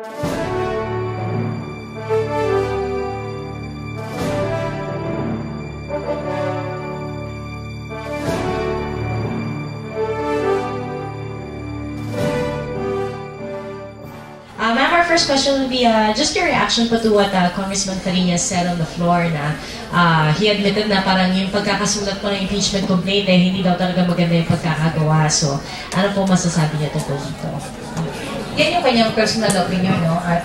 Ma'am, our first question would be just your reaction po to what Congressman Fariñas said on the floor na he admitted na parang yung pagkakasulat po ng impeachment complaint hindi daw talaga maganda yung pagkakagawa. So, ano po masasabi niya tungkol dito? Yan yung kanyang personal opinion, no? At,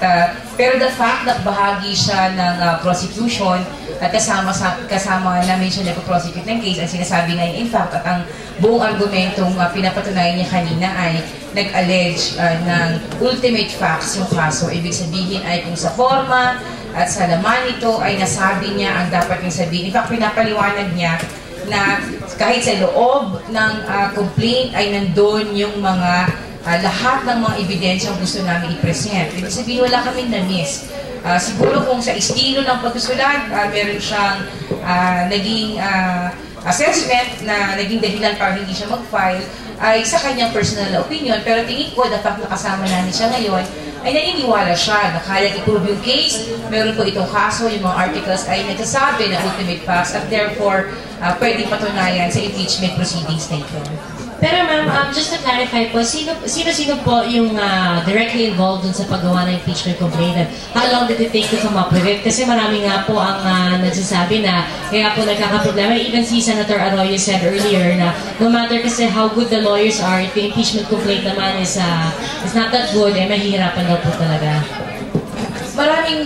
pero the fact na bahagi siya ng prosecution at kasama namin siya nagpo-prosecute ng case, ang sinasabi nga in fact, at ang buong argumentong pinapatunayan niya kanina ay nag-allege ng ultimate facts yung kaso. Ibig sabihin ay kung sa forma at sa laman nito ay nasabi niya ang dapat niyang sabihin. In fact, pinapaliwanag niya na kahit sa loob ng complaint ay nandun yung mga lahat ng mga ebidensyang gusto namin i-present. Ibig sabihin, wala kaming na-miss. Siguro kung sa estilo ng pagsusulat, meron siyang naging assessment na naging dahilan para hindi siya mag-file, ay sa kanyang personal opinion. Pero tingin ko, the fact na kasama namin siya ngayon, ay naniniwala siya na kaya i-prove yung case, meron po itong kaso, yung mga articles ay nagsasabi na ultimate facts at therefore, pwedeng patunayan sa impeachment proceedings na ito. Pero ma'am, just to clarify po, sino po yung directly involved dun sa paggawa ng impeachment complaint? How long did it take to come up with it? Kasi marami nga po ang nagsasabi na kaya po nagkakaproblema. Even si Senator Arroyo said earlier na no matter kasi how good the lawyers are, if the impeachment complaint naman is not that good, mahihirapan daw po talaga.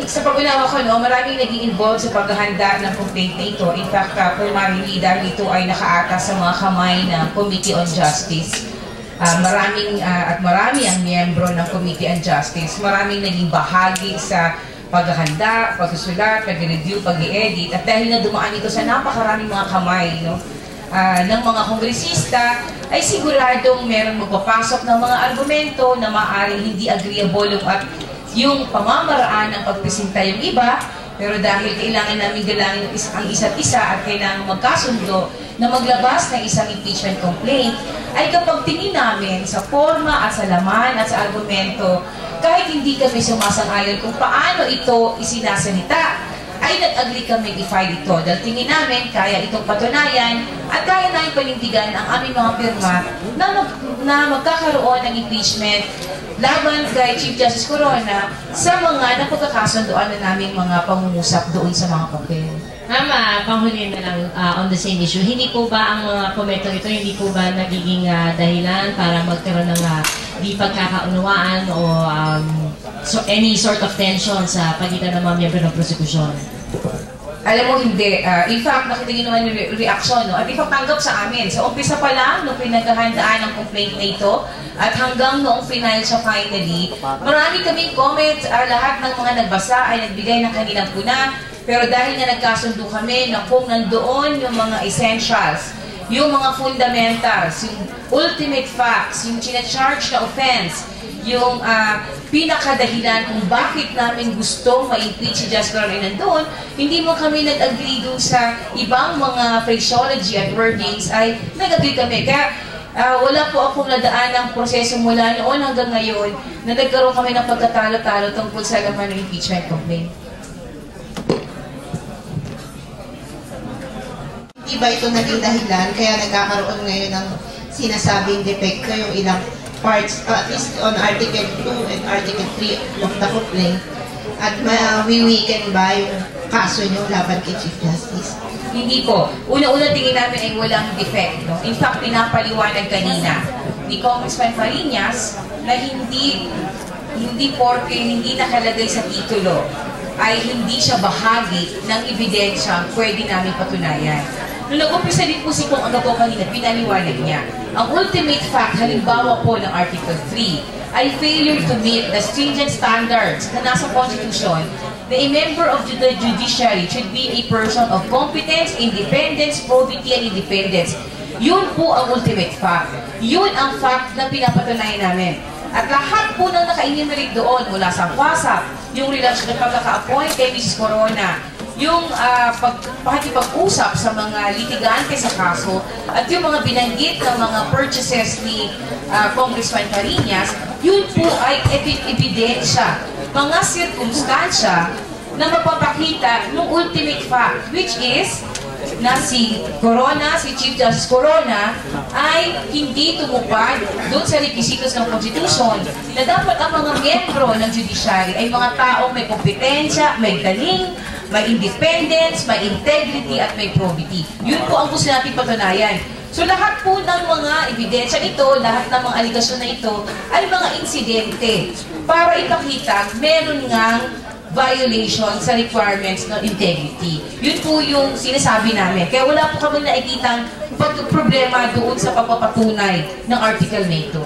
Sa pag-unawa ko, maraming naging involved sa paghahanda ng complaint na ito. In fact, primarily dahil ito ay nakaatas sa mga kamay ng Committee on Justice. Marami ang miyembro ng Committee on Justice. Maraming naging bahagi sa paghahanda, pagsusulat, pag-review, pag-i-edit. At dahil na dumaan ito sa napakaraming mga kamay ng mga kongresista, ay siguradong meron magpapasok ng mga argumento na maaaring hindi agreeable at yung pamamaraan ng pagpresenta yung iba, pero dahil kailangan namin galangin ang isa't isa at kailangan magkasundo na maglabas ng isang impeachment complaint, ay kapag tingin namin sa forma at sa laman at sa argumento, kahit hindi kami sumasang-ayon kung paano ito isinasalita, ay nag-agree kami i-file ito. Dahil tingin namin, kaya itong patunayan at kaya namin panindigan ang aming mga pirma na magkakaroon ng impeachment laban kay Chief Justice Corona sa mga napagkakasunduan na naming mga pangungusap doon sa mga papel. Ma'am, panghuli na lang on the same issue. Hindi po ba ang mga komento ito, hindi po ba nagiging dahilan para magkaroon ng di pagkakaunawaan o any sort of tension sa pagitan ng mga miyembro ng prosekusyon? Alam mo, hindi. In fact, nakitingin naman yung reaksyon, at in fact, tanggap sa amin. Sa umpisa pa lang, nung pinaghahandaan ng complaint na ito, at hanggang noong final siya finally, marami kaming comments, lahat ng mga nagbasa ay nagbigay ng kanilang puna, pero dahil nga nagkasundo kami na kung nandoon yung mga essentials, yung mga fundamentals, yung ultimate facts, yung charge na offense, yung pinakadahilan kung bakit namin gustong ma-impeach si Justice Corona ay nandun, hindi mo kami nag-agree dun sa ibang mga phraseology at wordings ay nag-agree kami. Kaya wala po akong nadaan ng proseso mula noon hanggang ngayon na nagkaroon kami ng pagkatalo-talo tungkol sa laman ng impeachment complaint. Hindi ba ito naging dahilan kaya nagkakaroon ngayon ng sinasabing depekto yung ilang parts, at least on Article 2 and Article 3 of the complaint, at we-weaken ba yung kaso nyo laban kay Chief Justice? Hindi po. Una-una tingin namin ay walang defect. In fact, pinapaliwanag kanina ni Congressman Fariñas na hindi porke hindi nakalagay sa titulo ay hindi siya bahagi ng ebidensya pwede namin patunayan. Nung nag-umpisa din po si Kong Agapo kanina, pinaliwanag niya. Ang ultimate fact, halimbawa po ng Article 3, ay failure to meet the stringent standards na nasa Constitution na a member of the judiciary should be a person of competence, independence, probity, and independence. Yun po ang ultimate fact. Yun ang fact na pinapatunayan namin. At lahat po ng naka-enumerate doon, mula sa WhatsApp, yung relasyon na pagkaka-appoint kay Mrs. Corona, yung pakikipag-usap sa mga litigante sa kaso, at yung mga binanggit ng mga purchases ni Congressman Fariñas, yun po ay ebidensya mga sirkumstansya na mapapakita ng ultimate fact, which is na si Chief Justice Corona, ay hindi tumupad doon sa requisitos ng Constitution na dapat ang mga miyembro ng judiciary ay mga taong may kompetensya, may galing, may independence, may integrity, at may probity. Yun po ang gusto natin patunayan. So lahat po ng mga ebidensya ito, lahat ng mga aligasyon na ito, ay mga insidente para ipakita meron ngang violation sa requirements ng integrity. Yun po yung sinasabi namin. Kaya wala po kami nakikitang problema doon sa pagpapatunay ng article na ito.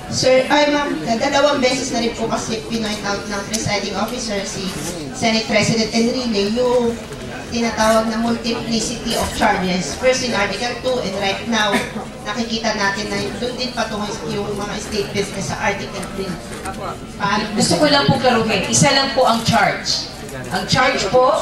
Sir, ay ma'am, 2 beses na rin po kasi pinoint out ng presiding officer si Senate President Enrile yung tinatawag na multiplicity of charges. First in Article 2 and right now, nakikita natin na doon din patungo yung mga statements na sa Article 3. Gusto ko lang po klaruhin, isa lang po ang charge. Ang charge po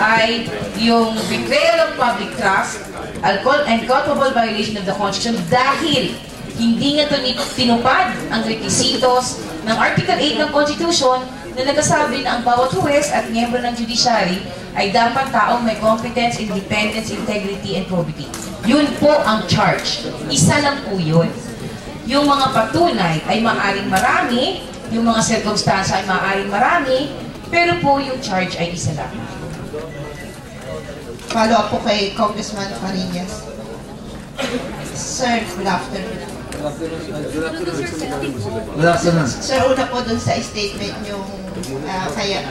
ay yung betrayal of public trust and culpable violation of the Constitution dahil hindi nga ito tinupad ang requisitos ng Article 8 ng Constitution na nagsasabi na ang bawat huwes at miyembro ng judiciary ay dapat taong may competence, independence, integrity, and probity. Yun po ang charge. Isa lang po yun. Yung mga patunay ay maaaring marami, yung mga circumstansya ay maaaring marami, pero po yung charge ay isa lang. Follow up po kay Congressman Fariñas. Sir, good afternoon. Good afternoon. Sir, una po dun sa statement nyo, kaya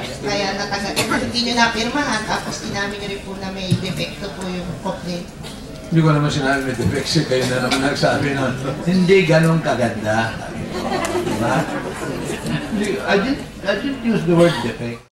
hindi nyo napirmahan, tapos inamin nyo rin po na may defecto po yung complaint. Hindi ko naman sinabi may defect, kayo na naman nagsabi na hindi ganun kaganda. Diba? I didn't use the word defect.